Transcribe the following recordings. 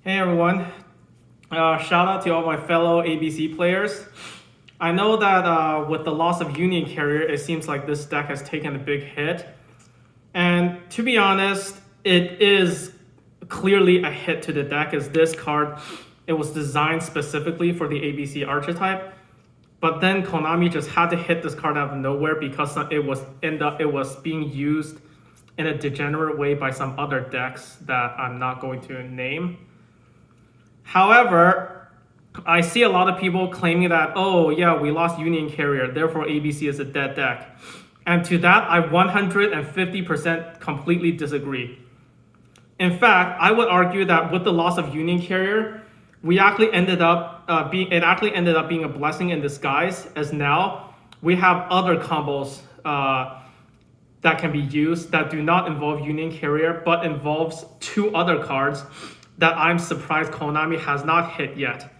Hey everyone, shout out to all my fellow ABC players. I know that with the loss of Union Carrier, it seems like this deck has taken a big hit. And to be honest, it is clearly a hit to the deck as this card, it was designed specifically for the ABC archetype. But then Konami just had to hit this card out of nowhere because it was being used in a degenerate way by some other decks that I'm not going to name. However, I see a lot of people claiming that, oh yeah, we lost Union Carrier, therefore ABC is a dead deck. And to that, I 150% completely disagree. In fact, I would argue that with the loss of Union Carrier, it actually ended up being a blessing in disguise, as now we have other combos that can be used that do not involve Union Carrier, but involves two other cards that I'm surprised Konami has not hit yet.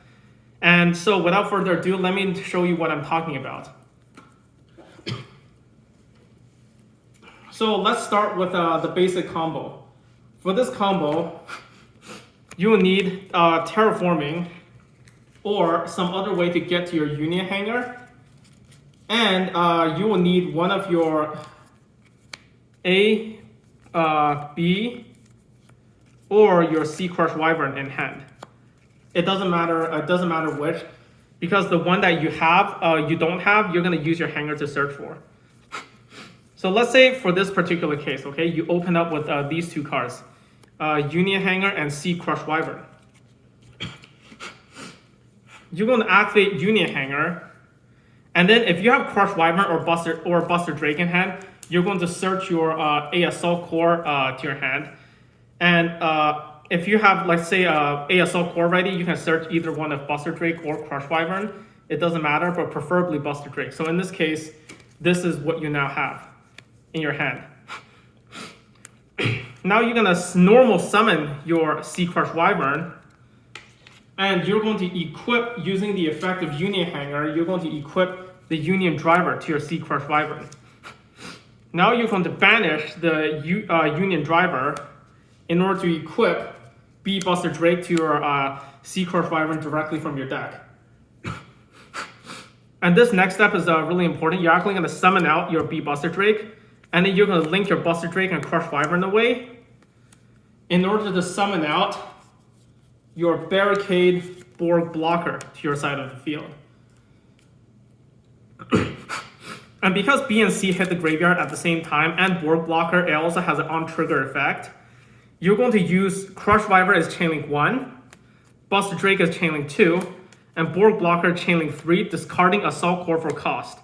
And so without further ado, let me show you what I'm talking about. So let's start with the basic combo. For this combo, you will need terraforming or some other way to get to your Union Hanger. And you will need one of your A, B, or your Sea Crush Wyvern in hand. It doesn't matter which, because the one that you don't have, you're gonna use your hanger to search for. So let's say for this particular case, okay, you open up with these two cards, Union Hanger and Sea Crush Wyvern. You're gonna activate Union Hanger, and then if you have Crush Wyvern or Buster Drake in hand, you're going to search your A Assault Core to your hand. And if you have, let's say, A Assault Core ready, you can search either one of Buster Drake or Crush Wyvern. It doesn't matter, but preferably Buster Drake. So in this case, this is what you now have in your hand. Now you're gonna normal summon your Sea Crush Wyvern, and you're going to equip, using the effect of Union Hanger, you're going to equip the Union Driver to your Sea Crush Wyvern. Now you're going to banish the Union Driver in order to equip B Buster Drake to your Sea Crush Wyvern directly from your deck. And this next step is really important. You're actually going to summon out your B Buster Drake, and then you're going to link your Buster Drake and Crush Wyvern away in order to summon out your Barricade Borg Blocker to your side of the field. And because B and C hit the graveyard at the same time, and Borg Blocker, it also has an on-trigger effect, you're going to use Crush Wyvern as Chainlink 1, Buster Drake as Chainlink 2, and Borg Blocker Chainlink 3, discarding Assault Core for cost.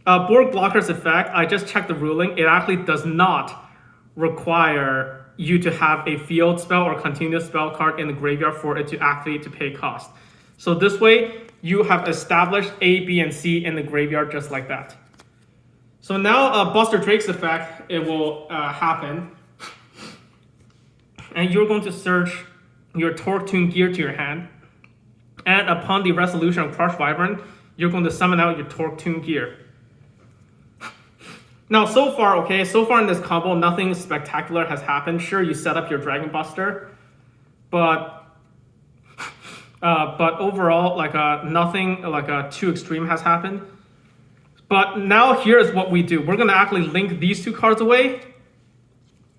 Borg Blocker's effect, I just checked the ruling, it actually does not require you to have a field spell or continuous spell card in the graveyard for it to activate to pay cost. So this way, you have established A, B, and C in the graveyard just like that. So now Buster Drake's effect, it will happen. And you're going to search your Torque Tune Gear to your hand. And upon the resolution of Crush Wyvern, you're going to summon out your Torque Tune Gear. Now, so far in this combo, nothing spectacular has happened. Sure, you set up your Dragon Buster, but overall, nothing too extreme has happened. But now here's what we do. We're going to actually link these two cards away,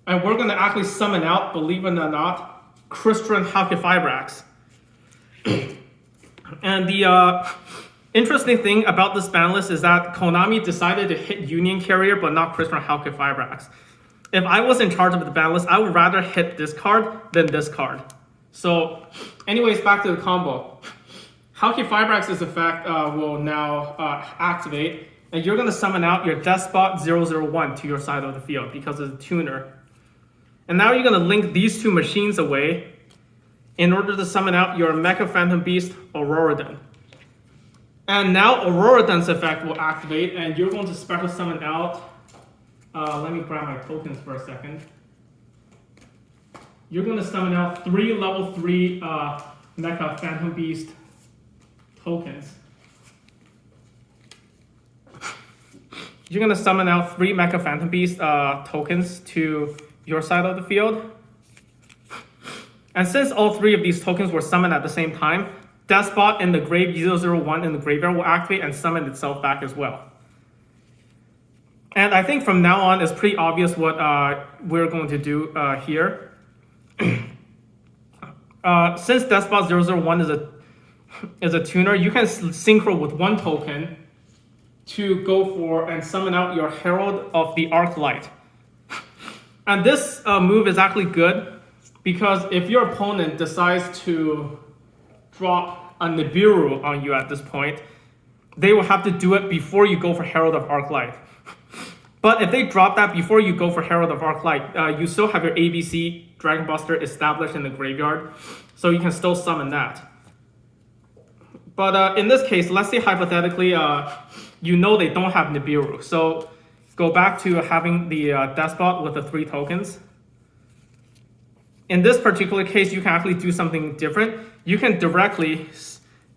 and we're going to actually summon out, believe it or not, Crystron Halqifibrax. And the interesting thing about this ban list is that Konami decided to hit Union Carrier, but not Crystron Halqifibrax. If I was in charge of the ban list, I would rather hit this card than this card. So, anyways, back to the combo. Halqifibrax's effect will now activate, and you're going to summon out your Despot 001 to your side of the field because it's a tuner. And now you're going to link these two machines away in order to summon out your Mecha Phantom Beast Auroradon. And now Auroradon's effect will activate, and you're going to special summon out. Let me grab my tokens for a second. You're going to summon out 3 level 3 Mecha Phantom Beast tokens. You're going to summon out 3 Mecha Phantom Beast tokens to your side of the field. And since all three of these tokens were summoned at the same time, Despot in the grave 001 in the graveyard will activate and summon itself back as well. And I think from now on, it's pretty obvious what we're going to do here. Since Despot 001 is a tuner, you can synchro with one token to go for and summon out your Herald of the Arclight. And this move is actually good because if your opponent decides to drop a Nibiru on you at this point, they will have to do it before you go for Herald of Arclight. But if they drop that before you go for Herald of Arclight, you still have your ABC Dragon Buster established in the graveyard, so you can still summon that. But in this case, let's say hypothetically, you know they don't have Nibiru. So go back to having the Despot with the 3 tokens. In this particular case, you can actually do something different. You can directly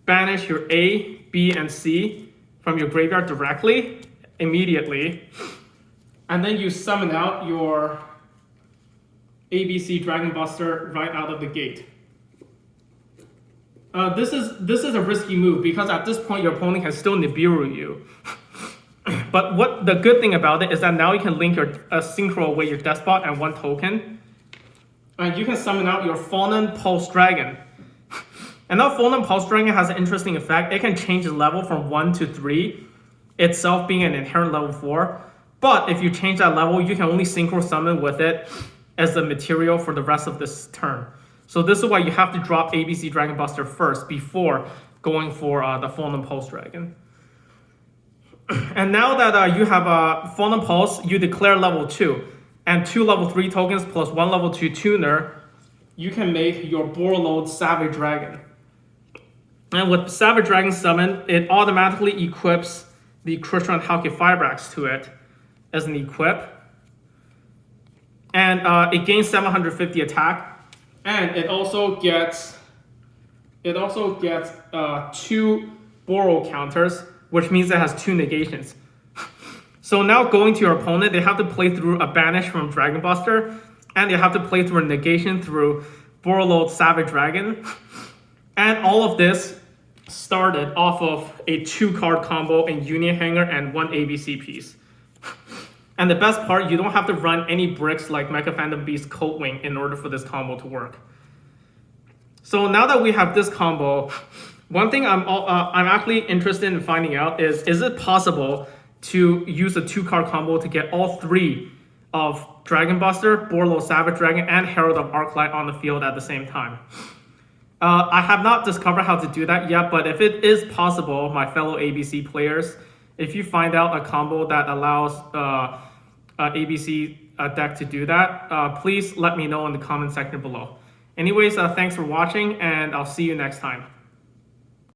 banish your A, B, and C from your graveyard directly, immediately. And then you summon out your ABC Dragon Buster right out of the gate. This is a risky move because at this point your opponent can still Nibiru you. But what the good thing about it is that now you can link your synchro away your Despot and 1 token. And you can summon out your Fallen Pulse Dragon. And now Fallen Pulse Dragon has an interesting effect. It can change the level from 1 to 3, itself being an inherent level 4. But if you change that level, you can only synchro summon with it as the material for the rest of this turn. So this is why you have to drop ABC Dragon Buster first before going for the Fallen Pulse Dragon. And now that you have a Fallen Pulse, you declare level 2. And 2 level 3 tokens plus 1 level 2 tuner, you can make your Borreload Savage Dragon. And with Savage Dragon summoned, it automatically equips the Crystron Halqifibrax to it as an equip. And it gains 750 attack. And it also gets 2 Borrow counters, which means it has 2 negations. So now going to your opponent, they have to play through a banish from Dragon Buster, and they have to play through a negation through Borreload Savage Dragon. And all of this started off of a 2-card combo in Union Hanger and 1 ABC piece. And the best part, you don't have to run any bricks like Mecha Phantom Beast Colt Wing in order for this combo to work. So now that we have this combo, one thing I'm actually interested in finding out is it possible to use a 2-card combo to get all 3 of Dragon Buster, Borreload Savage Dragon, and Herald of Arclight on the field at the same time? I have not discovered how to do that yet, but if it is possible, my fellow ABC players, if you find out a combo that allows ABC deck to do that, please let me know in the comment section below. Anyways, thanks for watching, and I'll see you next time.